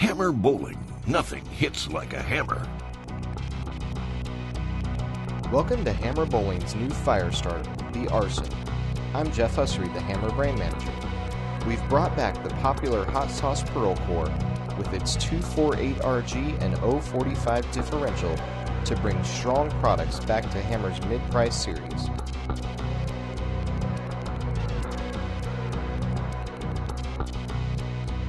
Hammer bowling. Nothing hits like a hammer. Welcome to Hammer Bowling's new fire starter, the Arson. I'm Jeff Hussery, the Hammer brand manager. We've brought back the popular Hot Sauce Pearl Core with its 248 RG and 045 differential to bring strong products back to Hammer's mid-price series.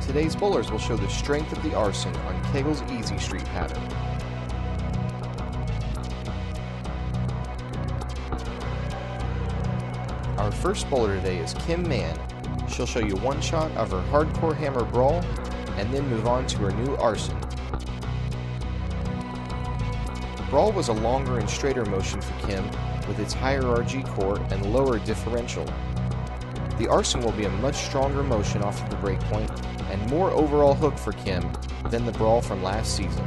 Today's bowlers will show the strength of the Arson on Kegel's Easy Street pattern. Our first bowler today is Kim Mann. She'll show you one shot of her hardcore hammer brawl and then move on to her new Arson. Brawl was a longer and straighter motion for Kim with its higher RG core and lower differential. The Arson will be a much stronger motion off of the breakpoint and more overall hook for Kim than the Brawl from last season.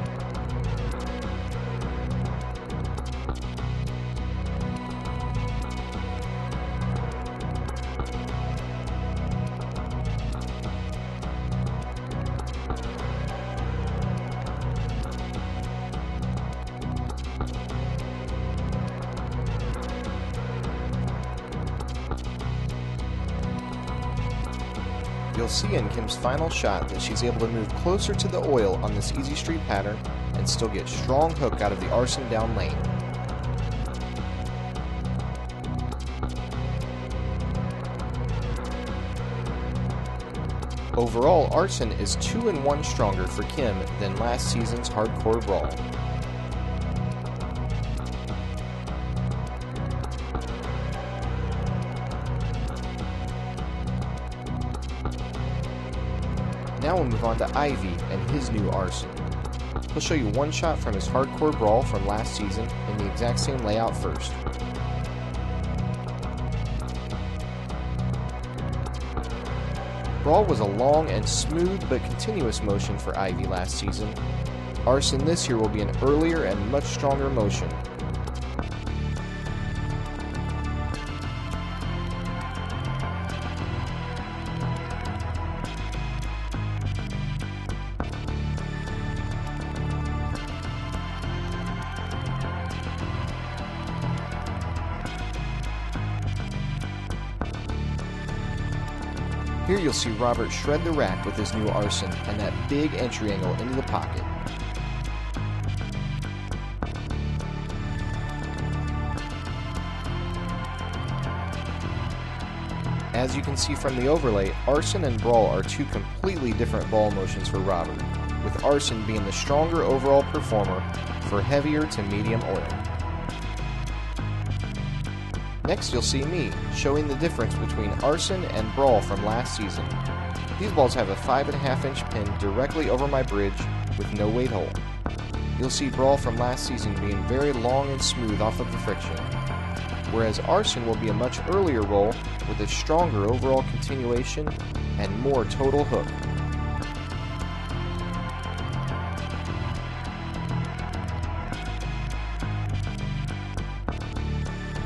You'll see in Kim's final shot that she's able to move closer to the oil on this Easy Street pattern and still get strong hook out of the Arson down lane. Overall, Arson is 2-1 stronger for Kim than last season's hardcore brawl. Now we'll move on to Ivy and his new Arson. He'll show you one shot from his hardcore brawl from last season in the exact same layout first. Brawl was a long and smooth but continuous motion for Ivy last season. Arson this year will be an earlier and much stronger motion. Here you'll see Robert shred the rack with his new Arson and that big entry angle into the pocket. As you can see from the overlay, Arson and Brawl are two completely different ball motions for Robert, with Arson being the stronger overall performer for heavier to medium oil. Next you'll see me, showing the difference between Arson and Brawl from last season. These balls have a 5.5 inch pin directly over my bridge with no weight hole. You'll see Brawl from last season being very long and smooth off of the friction, whereas Arson will be a much earlier roll with a stronger overall continuation and more total hook.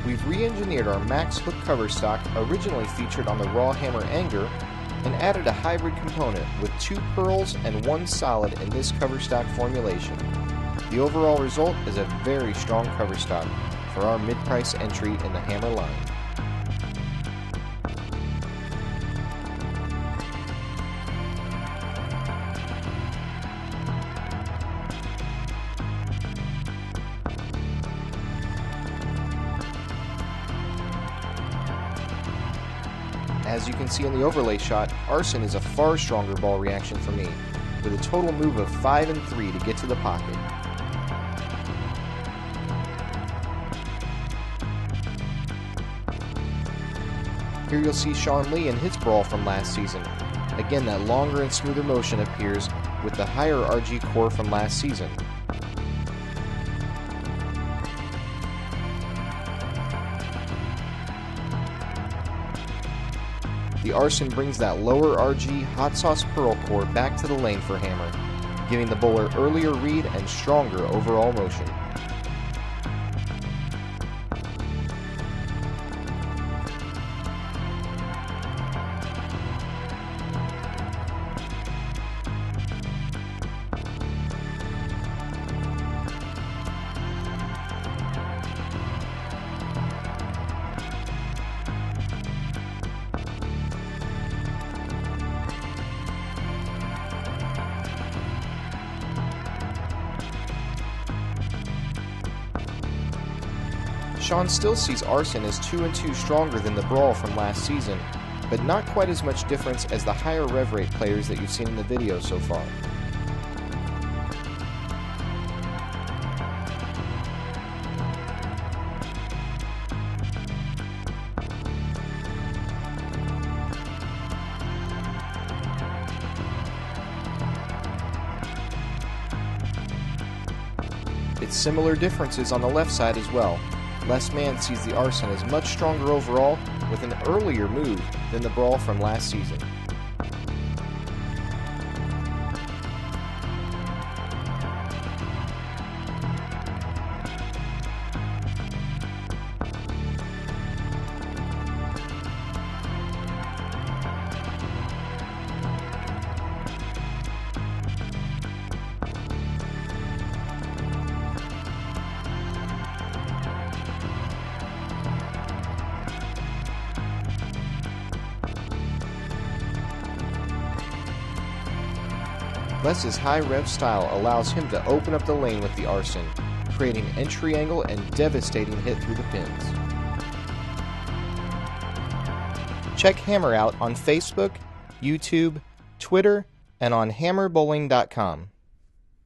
We've re-engineered our max hook cover stock originally featured on the Raw Hammer Anger and added a hybrid component with 2 pearls and 1 solid in this cover stock formulation. The overall result is a very strong cover stock for our mid-price entry in the Hammer line. As you can see in the overlay shot, Arson is a far stronger ball reaction for me, with a total move of 5 and 3 to get to the pocket. Here you'll see Sean Lee and his brawl from last season. Again, that longer and smoother motion appears with the higher RG core from last season. The Arson brings that lower RG Hot Sauce Pearl core back to the lane for Hammer, giving the bowler earlier read and stronger overall motion. Sean still sees Arson as 2-2 stronger than the Brawl from last season, but not quite as much difference as the higher rev rate players that you've seen in the video so far. It's similar differences on the left side as well. Less Man sees the Arson as much stronger overall, with an earlier move than the Brawl from last season. Les's high rev style allows him to open up the lane with the Arson, creating entry angle and devastating hit through the pins. Check Hammer out on Facebook, YouTube, Twitter, and on hammerbowling.com.